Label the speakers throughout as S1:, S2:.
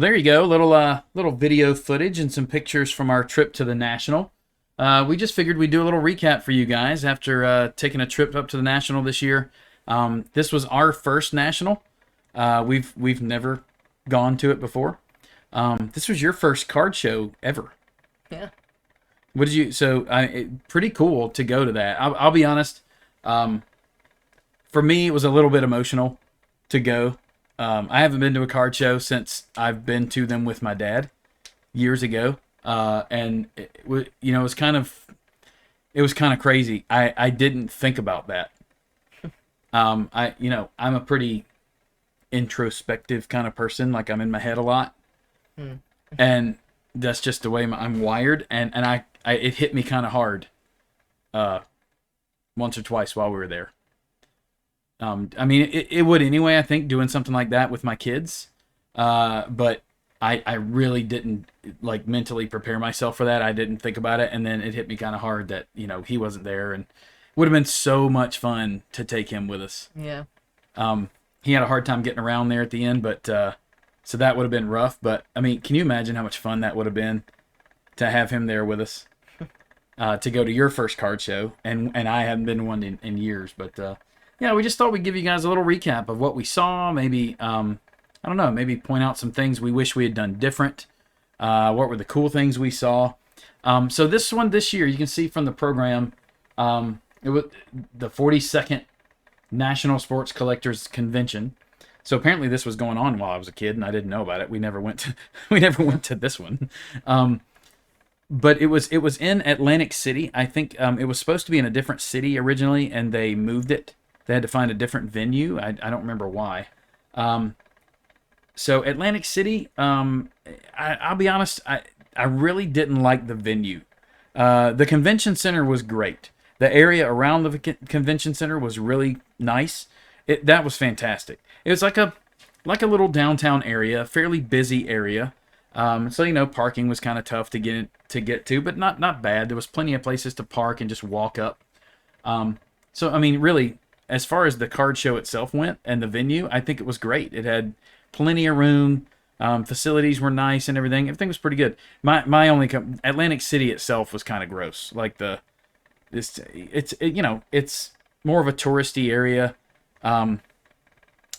S1: there you go. Little video footage and some pictures from our trip to the National. We just figured we'd do a little recap for you guys after taking a trip up to the National this year. This was our first National. We've never gone to it before. This was your first card show ever.
S2: Yeah.
S1: What did you? So, pretty cool to go to that. I'll be honest. For me, it was a little bit emotional to go. I haven't been to a card show since I've been to them with my dad years ago, and it was kind of crazy. I didn't think about that. I'm a pretty introspective kind of person. Like, I'm in my head a lot, and that's just the way I'm wired. And it hit me kind of hard, once or twice while we were there. It would anyway, I think, doing something like that with my kids. But I really didn't mentally prepare myself for that. I didn't think about it. And then it hit me kind of hard that, he wasn't there, and it would have been so much fun to take him with us.
S2: Yeah.
S1: He had a hard time getting around there at the end, but, so that would have been rough. But can you imagine how much fun that would have been to have him there with us, to go to your first card show? And I haven't been to one in years, but, yeah, we just thought we'd give you guys a little recap of what we saw. Maybe, I don't know, maybe point out some things we wish we had done different. What were the cool things we saw? So this year, you can see from the program, it was the 42nd National Sports Collectors Convention. So apparently this was going on while I was a kid, and I didn't know about it. We never went to this one. But it was in Atlantic City. I think it was supposed to be in a different city originally, and they moved it. They had to find a different venue. I don't remember why. So Atlantic City, I'll be honest, I really didn't like the venue. The convention center was great. The area around the convention center was really nice. That was fantastic. It was like a little downtown area, fairly busy area. So parking was kind of tough to get to, but not bad. There was plenty of places to park and just walk up. So really, as far as the card show itself went and the venue, I think it was great. It had plenty of room. Facilities were nice and everything. Everything was pretty good. My only Atlantic City itself was kind of gross. Like it's more of a touristy area.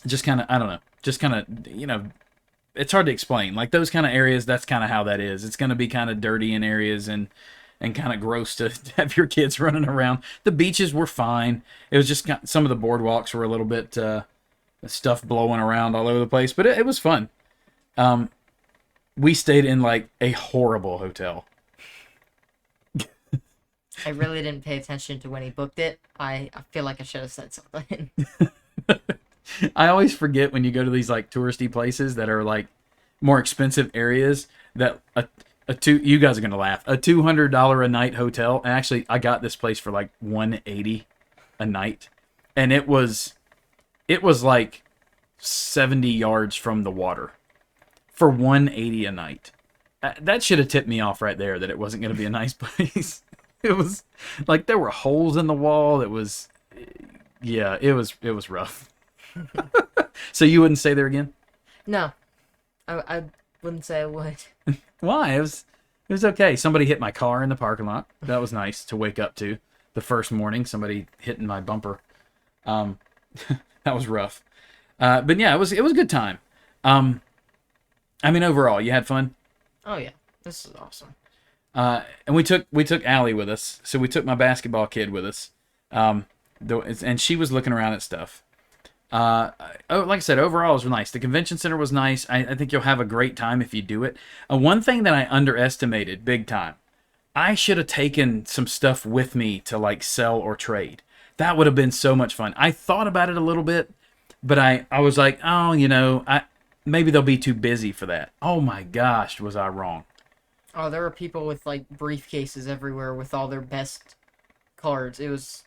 S1: Just kind of, I don't know. Just kind of, it's hard to explain. Like those kind of areas, that's kind of how that is. It's going to be kind of dirty in areas and kind of gross to have your kids running around. The beaches were fine. It was just some of the boardwalks were a little bit stuff blowing around all over the place, but it was fun. We stayed in like a horrible hotel.
S2: I really didn't pay attention to when he booked it. I feel like I should have said something.
S1: I always forget when you go to these like touristy places that are like more expensive areas that you guys are gonna laugh. A $200 a night hotel, and actually I got this place for like $180 a night, and it was like 70 yards from the water for $180 a night. That should have tipped me off right there that it wasn't gonna be a nice place. It was like there were holes in the wall. It was rough. So you wouldn't stay there again?
S2: No, I wouldn't say I would.
S1: Why? It was okay. Somebody hit my car in the parking lot. That was nice to wake up to. The first morning, somebody hitting my bumper. That was rough. But yeah, it was a good time. Overall, you had fun?
S2: Oh yeah, this is awesome.
S1: And we took Allie with us. So we took my basketball kid with us. And she was looking around at stuff. Like I said, overall it was nice. The convention center was nice. I think you'll have a great time if you do it. One thing that I underestimated big time, I should have taken some stuff with me to like sell or trade. That would have been so much fun. I thought about it a little bit, but I was like, maybe they'll be too busy for that. Oh my gosh, was I wrong?
S2: Oh, there were people with like briefcases everywhere with all their best cards. It was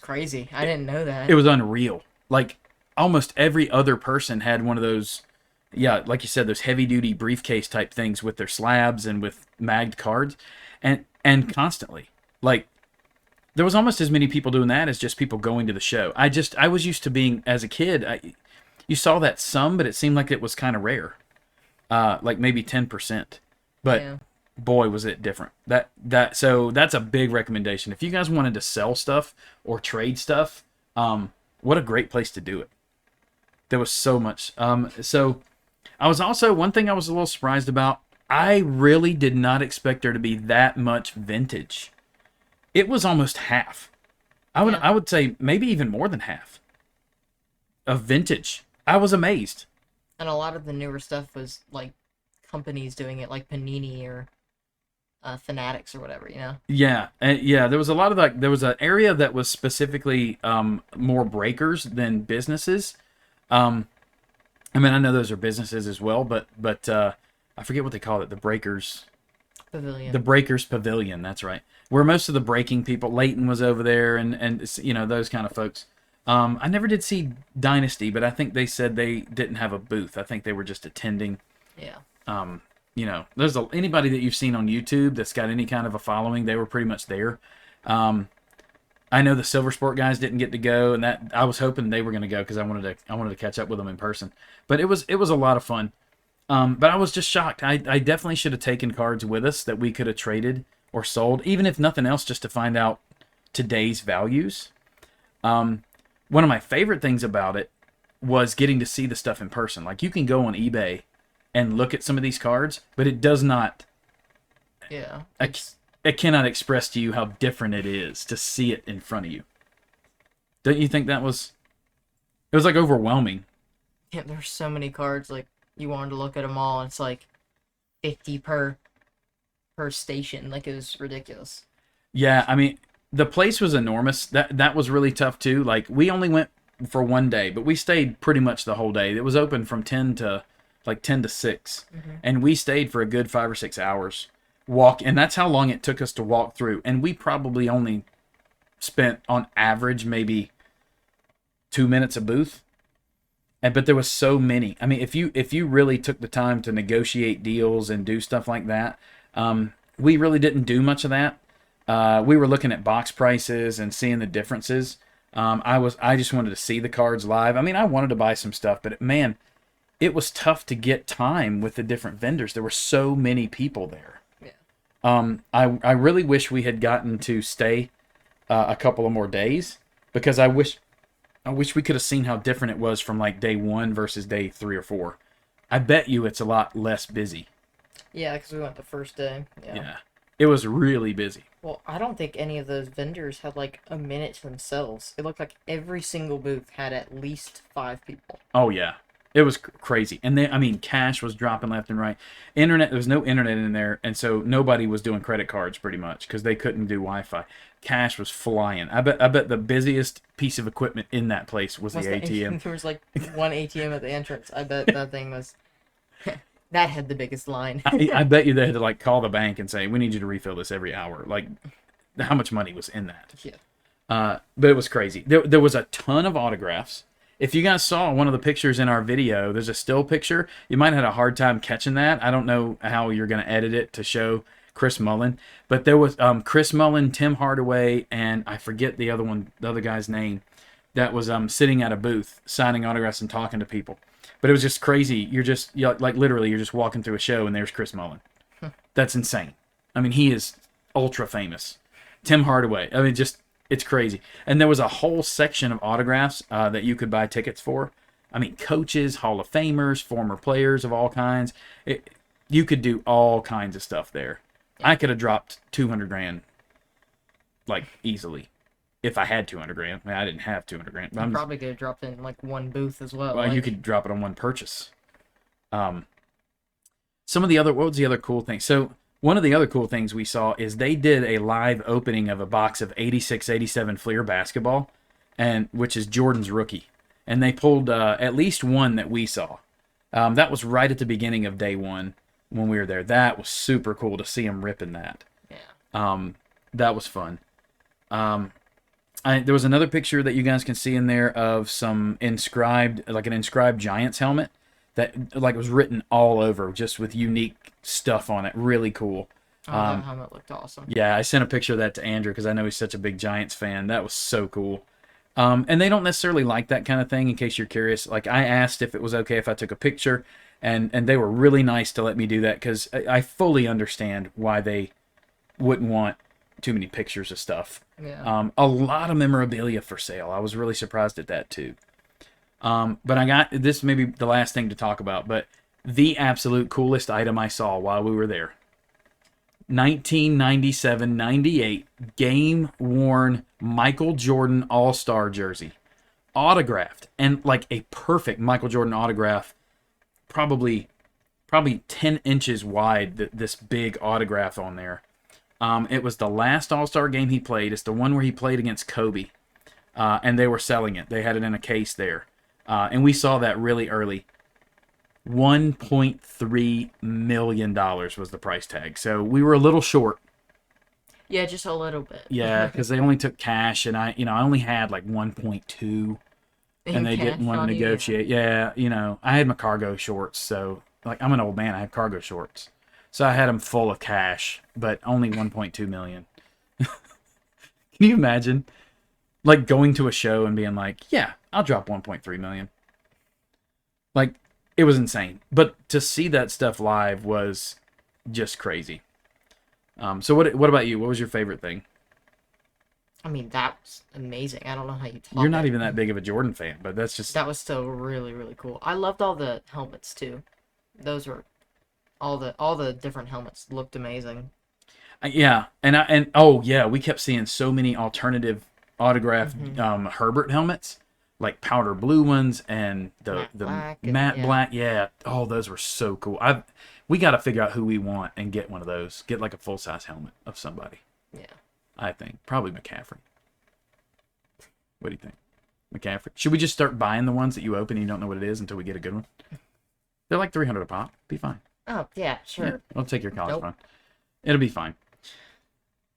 S2: crazy. I didn't know that.
S1: It was unreal. Like almost every other person had one of those, yeah, like you said, those heavy duty briefcase type things with their slabs and with magged cards, and constantly, like, there was almost as many people doing that as just people going to the show. I was used to being, as a kid, you saw that some, but it seemed like it was kind of rare. like maybe 10%. But
S2: Yeah.
S1: boy, was it different. So that's a big recommendation. If you guys wanted to sell stuff or trade stuff, what a great place to do it. There was so much. So I was also one thing I was a little surprised about. I really did not expect there to be that much vintage. It was almost half.
S2: Yeah.
S1: I would say maybe even more than half of vintage. I was amazed.
S2: And a lot of the newer stuff was like companies doing it, like Panini or Fanatics or whatever, you know?
S1: Yeah, yeah. There was a lot of like there was an area that was specifically more breakers than businesses. Um, I mean, I know those are businesses as well, but I forget what they call it.
S2: Pavilion.
S1: The Breakers Pavilion. That's right. Where most of the breaking people, Leighton was over there, and you know those kind of folks. I never did see Dynasty, but I think they said they didn't have a booth. I think they were just attending.
S2: Yeah.
S1: You know, anybody that you've seen on YouTube that's got any kind of a following, they were pretty much there. I know the Silver Sport guys didn't get to go, and that I was hoping they were going to go because I wanted to catch up with them in person. But it was a lot of fun. But I was just shocked. I definitely should have taken cards with us that we could have traded or sold, even if nothing else, just to find out today's values. One of my favorite things about it was getting to see the stuff in person. Like you can go on eBay and look at some of these cards, but it does not.
S2: Yeah.
S1: It cannot express to you how different it is to see it in front of you. Don't you think that was? It was like overwhelming.
S2: Yeah, there's so many cards, like, you wanted to look at them all, and it's like 50 per station. Like, it was ridiculous.
S1: Yeah, I mean, the place was enormous. That was really tough too. Like we only went for one day, but we stayed pretty much the whole day. It was open from 10 to 6, and we stayed for a good 5 or 6 hours. And that's how long it took us to walk through. And we probably only spent on average maybe 2 minutes a booth. But there was so many. I mean, if you really took the time to negotiate deals and do stuff like that, we really didn't do much of that. We were looking at box prices and seeing the differences. I just wanted to see the cards live. I mean, I wanted to buy some stuff, but man, it was tough to get time with the different vendors. There were so many people there.
S2: Yeah.
S1: I really wish we had gotten to stay a couple of more days because I wish we could have seen how different it was from like day 1 versus day 3 or 4. I bet you it's a lot less busy.
S2: Yeah, because we went the first day. Yeah.
S1: Yeah. It was really busy.
S2: Well, I don't think any of those vendors had like a minute to themselves. It looked like every single booth had at least 5 people.
S1: Oh yeah. It was crazy. And then I mean cash was dropping left and right. There was no internet in there, and so nobody was doing credit cards pretty much because they couldn't do Wi-Fi. Cash was flying. I bet the busiest piece of equipment in that place was the ATM.
S2: There was like one ATM at the entrance. I bet that thing was that had the biggest line.
S1: I bet you they had to like call the bank and say, "We need you to refill this every hour." Like, how much money was in that?
S2: Yeah.
S1: But it was crazy. There was a ton of autographs. If you guys saw one of the pictures in our video, there's a still picture. You might have had a hard time catching that. I don't know how you're going to edit it to show Chris Mullin, but there was Chris Mullin, Tim Hardaway, and I forget the other guy's name that was sitting at a booth signing autographs and talking to people. But it was just crazy. Like literally, you're just walking through a show and there's Chris Mullin. That's insane. I mean, he is ultra famous. Tim Hardaway. I mean, it's crazy. And there was a whole section of autographs that you could buy tickets for. I mean, coaches, Hall of Famers, former players of all kinds. You could do all kinds of stuff there.
S2: Yeah.
S1: I could have dropped $200,000 like easily if I had $200,000. I mean, I didn't have $200,000.
S2: I probably could have dropped in like one booth as well.
S1: Well,
S2: like,
S1: you could drop it on one purchase. What was the other cool thing? So one of the other cool things we saw is they did a live opening of a box of 86-87 Fleer basketball, which is Jordan's rookie. And they pulled at least one that we saw. That was right at the beginning of day 1 when we were there. That was super cool to see him ripping that.
S2: Yeah.
S1: That was fun. There was another picture that you guys can see in there of an inscribed Giants helmet that like was written all over just with unique stuff on it. Really cool.
S2: Oh, that helmet looked awesome.
S1: Yeah, I sent a picture of that to Andrew because I know he's such a big Giants fan. That was so cool. And they don't necessarily like that kind of thing, in case you're curious. Like, I asked if it was okay if I took a picture, and they were really nice to let me do that because I fully understand why they wouldn't want too many pictures of stuff.
S2: Yeah.
S1: A lot of memorabilia for sale. I was really surprised at that too. But I got this, maybe the last thing to talk about, but the absolute coolest item I saw while we were there. 1997-98 game worn Michael Jordan All-Star jersey. Autographed, and like a perfect Michael Jordan autograph, probably 10 inches wide, this big autograph on there. It was the last All-Star game he played. It's the one where he played against Kobe. And they were selling it. They had it in a case there. And we saw that really early. $1.3 million was the price tag. So we were a little short.
S2: Yeah, just a little bit.
S1: Yeah, because they only took cash, and I only had like 1.2, and they didn't want to negotiate. Yeah, I had my cargo shorts, so like I'm an old man. I have cargo shorts, so I had them full of cash, but only 1.2 million. Can you imagine, like going to a show and being like, "Yeah, I'll drop 1.3 million." Like it was insane, but to see that stuff live was just crazy. So what about you? What was your favorite thing?
S2: I mean, that was amazing. I don't know how you top
S1: You're not
S2: it.
S1: even that big of a Jordan fan, but that's just
S2: That was still really, really cool. I loved all the helmets too. Those were all the different helmets looked amazing.
S1: yeah. And oh yeah, we kept seeing so many alternative autographed
S2: Mm-hmm.
S1: Herbert helmets, like powder blue ones and
S2: Matte
S1: the
S2: black and
S1: matte
S2: yeah.
S1: black. Yeah, oh those were so cool. We got to figure out who we want and get one of those. Get like a full size helmet of somebody.
S2: Yeah.
S1: I think probably McCaffrey. What do you think, McCaffrey? Should we just start buying the ones that you open and you don't know what it is until we get a good one? They're like 300 a pop. Be fine.
S2: Oh yeah, sure.
S1: Yeah, I'll take your college
S2: Nope.
S1: fund. It'll be fine.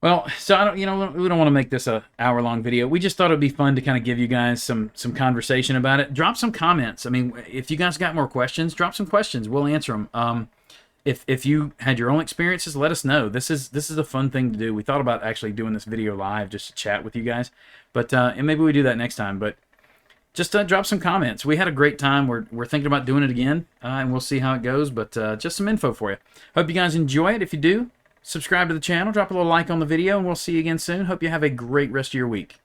S1: Well, so I don't, we don't want to make this a hour-long video. We just thought it'd be fun to kind of give you guys some conversation about it. Drop some comments. I mean, if you guys got more questions, drop some questions. We'll answer them. If you had your own experiences, let us know. This is a fun thing to do. We thought about actually doing this video live just to chat with you guys, but and maybe we do that next time. But just drop some comments. We had a great time. We're thinking about doing it again, and we'll see how it goes. But just some info for you. Hope you guys enjoy it. If you do, subscribe to the channel, drop a little like on the video, and we'll see you again soon. Hope you have a great rest of your week.